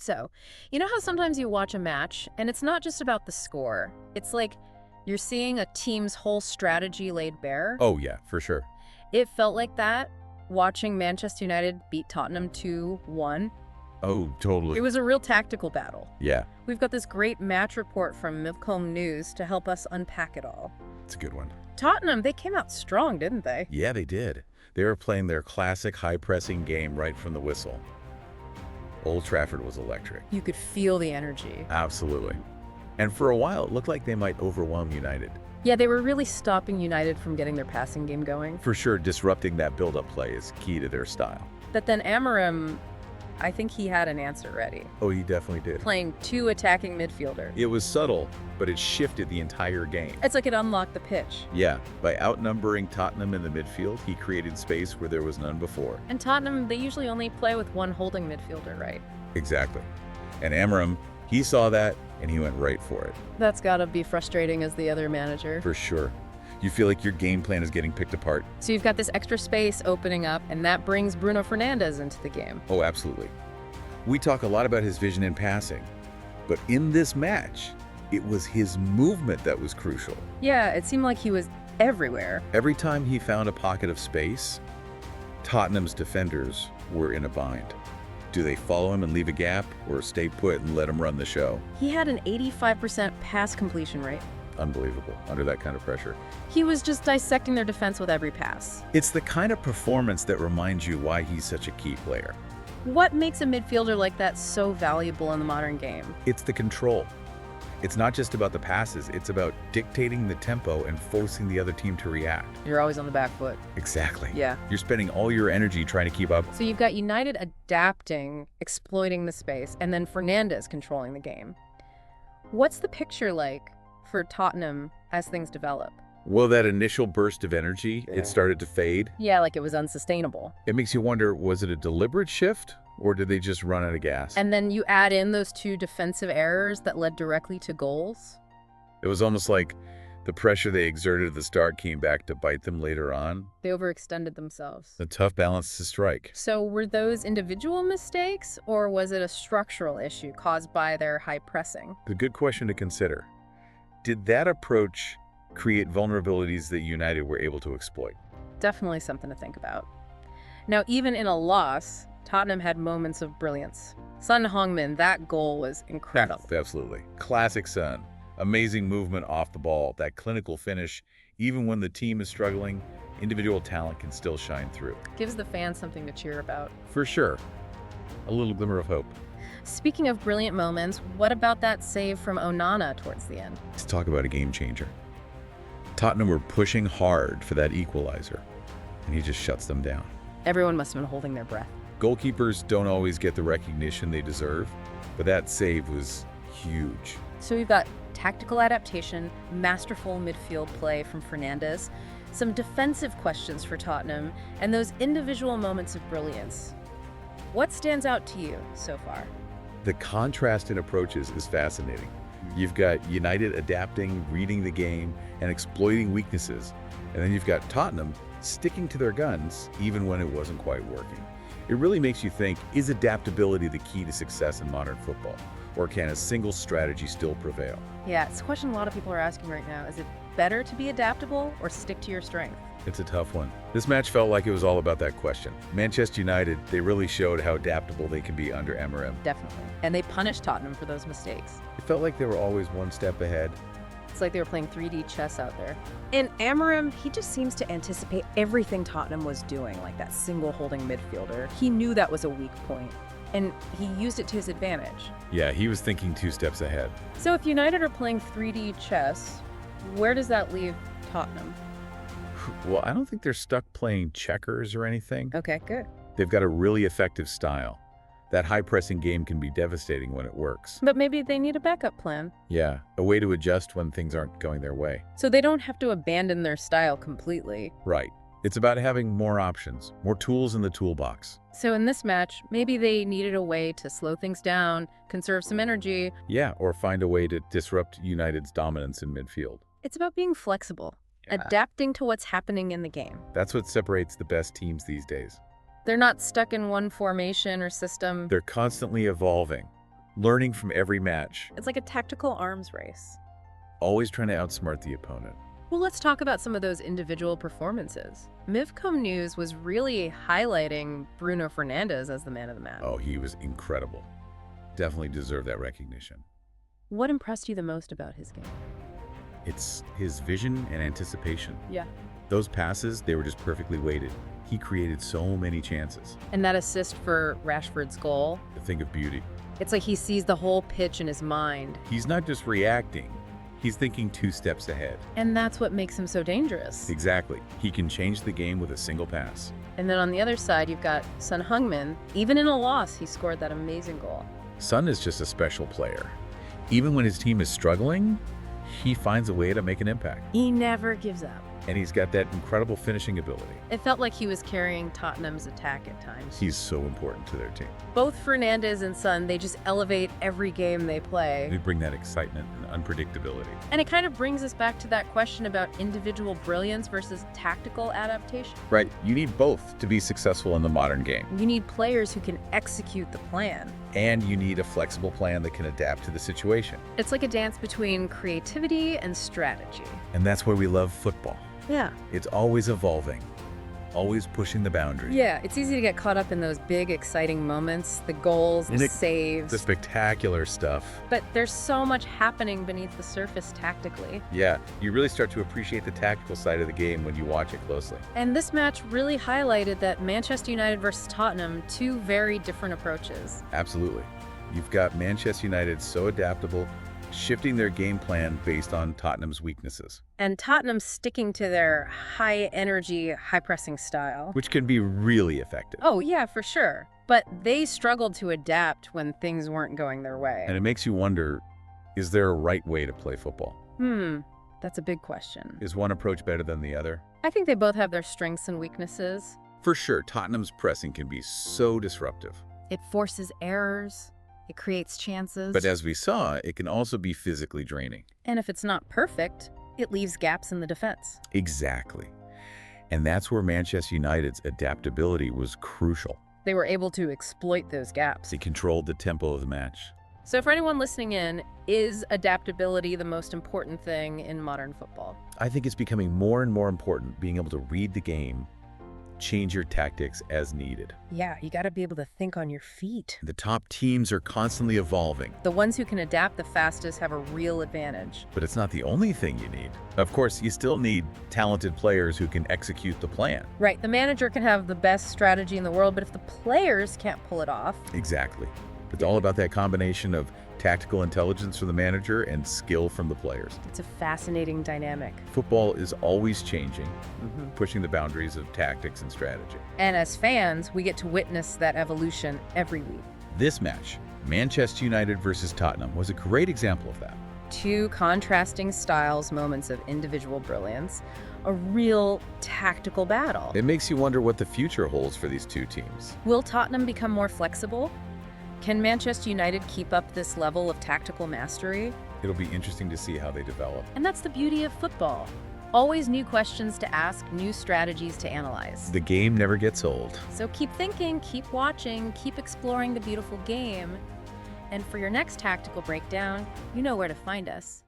So, you know how sometimes you watch a match and it's not just about the score. It's like you're seeing a team's whole strategy laid bare. Oh, yeah, for sure. It felt like that watching Manchester United beat Tottenham 2-1. Oh, totally. It was a real tactical battle. Yeah, We've got this great match report from Mivcomb News to help us unpack it all. it's a good one. Tottenham, they came out strong, didn't they? Yeah, they did. They were playing their classic high-pressing game right from the whistle. Old Trafford was electric. You could feel the energy. Absolutely. And for a while, it looked like they might overwhelm United. Yeah, they were really stopping United from getting their passing game going. For sure, disrupting that build-up play is key to their style. But then Amorim, I think he had an answer ready. Oh, he definitely did. Playing two attacking midfielders. It was subtle, but it shifted the entire game. It's like it unlocked the pitch. Yeah, by outnumbering Tottenham in the midfield, he created space where there was none before. And Tottenham, they usually only play with one holding midfielder, right? Exactly. And Amorim, he saw that, and he went right for it. That's gotta be frustrating as the other manager. For sure. You feel like your game plan is getting picked apart. So you've got this extra space opening up, and that brings Bruno Fernandes into the game. Oh, absolutely. We talk a lot about his vision in passing, but in this match, it was his movement that was crucial. Yeah, it seemed like he was everywhere. Every time he found a pocket of space, Tottenham's defenders were in a bind. Do they follow him and leave a gap, or stay put and let him run the show? He had an 85% pass completion rate. Unbelievable, under that kind of pressure. He was just dissecting their defense with every pass. It's the kind of performance that reminds you why he's such a key player. What makes a midfielder like that so valuable in the modern game? It's the control. It's not just about the passes, it's about dictating the tempo and forcing the other team to react. You're always on the back foot. Exactly. Yeah. You're spending all your energy trying to keep up. So you've got United adapting, exploiting the space, and then Fernandes controlling the game. What's the picture like for Tottenham as things develop? Well, that initial burst of energy, Yeah. it started to fade. Yeah, like it was unsustainable. It makes you wonder, was it a deliberate shift, or did they just run out of gas? And then you add in those two defensive errors that led directly to goals. It was almost like the pressure they exerted at the start came back to bite them later on. They overextended themselves. A tough balance to strike. So were those individual mistakes, or was it a structural issue caused by their high pressing? It's a good question to consider. Did that approach create vulnerabilities that United were able to exploit? Definitely something to think about. Now, even in a loss, Tottenham had moments of brilliance. Son Heung-min, that goal was incredible. Absolutely. Classic Son. Amazing movement off the ball, that clinical finish. Even when the team is struggling, individual talent can still shine through. Gives the fans something to cheer about. For sure. A little glimmer of hope. Speaking of brilliant moments, what about that save from Onana towards the end? Let's talk about a game changer. Tottenham were pushing hard for that equalizer, and he just shuts them down. Everyone must have been holding their breath. Goalkeepers don't always get the recognition they deserve, but that save was huge. So we've got tactical adaptation, masterful midfield play from Fernandes, some defensive questions for Tottenham, and those individual moments of brilliance. What stands out to you so far? The contrast in approaches is fascinating. You've got United adapting, reading the game, and exploiting weaknesses. And then you've got Tottenham sticking to their guns even when it wasn't quite working. It really makes you think, is adaptability the key to success in modern football? Or can a single strategy still prevail? Yeah, it's a question a lot of people are asking right now. Is it better to be adaptable or stick to your strength? It's a tough one. This match felt like it was all about that question. Manchester United, they really showed how adaptable they can be under Amorim. Definitely. And they punished Tottenham for those mistakes. It felt like they were always one step ahead. It's like they were playing 3D chess out there. And Amorim, he just seems to anticipate everything Tottenham was doing, like that single holding midfielder. He knew that was a weak point, and he used it to his advantage. Yeah, he was thinking 2 steps ahead. So if United are playing 3D chess, where does that leave Tottenham? Well, I don't think they're stuck playing checkers or anything. Okay, good. They've got a really effective style. That high-pressing game can be devastating when it works. But maybe they need a backup plan. Yeah, a way to adjust when things aren't going their way. So they don't have to abandon their style completely. Right. It's about having more options, more tools in the toolbox. So in this match, maybe they needed a way to slow things down, conserve some energy. Yeah, or find a way to disrupt United's dominance in midfield. It's about being flexible, adapting to what's happening in the game. That's what separates the best teams these days. They're not stuck in one formation or system. They're constantly evolving, learning from every match, It's like a tactical arms race. always trying to outsmart the opponent. Well, let's talk about some of those individual performances. Mivcomb News was really highlighting Bruno Fernandes as the man of the match. Oh, he was incredible. Definitely deserved that recognition. What impressed you the most about his game? It's his vision and anticipation. Yeah. Those passes, they were just perfectly weighted. He created so many chances. And that assist for Rashford's goal, A thing of beauty. it's like he sees the whole pitch in his mind. He's not just reacting, he's thinking 2 steps ahead. And that's what makes him so dangerous. Exactly. He can change the game with a single pass. And then on the other side, you've got Son Heung-min. Even in a loss, he scored that amazing goal. Son is just a special player. Even when his team is struggling, he finds a way to make an impact. He never gives up. And he's got that incredible finishing ability. It felt like he was carrying Tottenham's attack at times. He's so important to their team. Both Fernandes and Son, they just elevate every game they play. They bring that excitement and unpredictability. And it kind of brings us back to that question about individual brilliance versus tactical adaptation. Right. You need both to be successful in the modern game. You need players who can execute the plan. And you need a flexible plan that can adapt to the situation. It's like a dance between creativity and strategy. And that's why we love football. Yeah. It's always evolving, always pushing the boundaries. Yeah, it's easy to get caught up in those big, exciting moments, the goals, the saves. The spectacular stuff. But there's so much happening beneath the surface tactically. Yeah, you really start to appreciate the tactical side of the game when you watch it closely. And this match really highlighted that Manchester United versus Tottenham, two very different approaches. Absolutely. You've got Manchester United so adaptable, shifting their game plan based on Tottenham's weaknesses. And Tottenham sticking to their high-energy, high-pressing style. Which can be really effective. Oh, yeah, for sure. But they struggled to adapt when things weren't going their way. And it makes you wonder, is there a right way to play football? That's a big question. Is one approach better than the other? I think they both have their strengths and weaknesses. For sure, Tottenham's pressing can be so disruptive. It forces errors. It creates chances. But as we saw, it can also be physically draining. And if it's not perfect, it leaves gaps in the defense. Exactly. And that's where Manchester United's adaptability was crucial. They were able to exploit those gaps. They controlled the tempo of the match. So for anyone listening in, is adaptability the most important thing in modern football? I think it's becoming more and more important, being able to read the game, change your tactics as needed. Yeah, you got to be able to think on your feet. The top teams are constantly evolving. The ones who can adapt the fastest have a real advantage. But it's not the only thing you need. Of course, you still need talented players who can execute the plan. Right, the manager can have the best strategy in the world, but if the players can't pull it off... Exactly. It's all about that combination of tactical intelligence from the manager and skill from the players. It's a fascinating dynamic. Football is always changing, pushing the boundaries of tactics and strategy. And as fans, we get to witness that evolution every week. This match, Manchester United versus Tottenham, was a great example of that. Two contrasting styles, moments of individual brilliance, a real tactical battle. It makes you wonder what the future holds for these two teams. Will Tottenham become more flexible? Can Manchester United keep up this level of tactical mastery? It'll be interesting to see how they develop. And that's the beauty of football. Always new questions to ask, new strategies to analyze. The game never gets old. So keep thinking, keep watching, keep exploring the beautiful game. And for your next tactical breakdown, you know where to find us.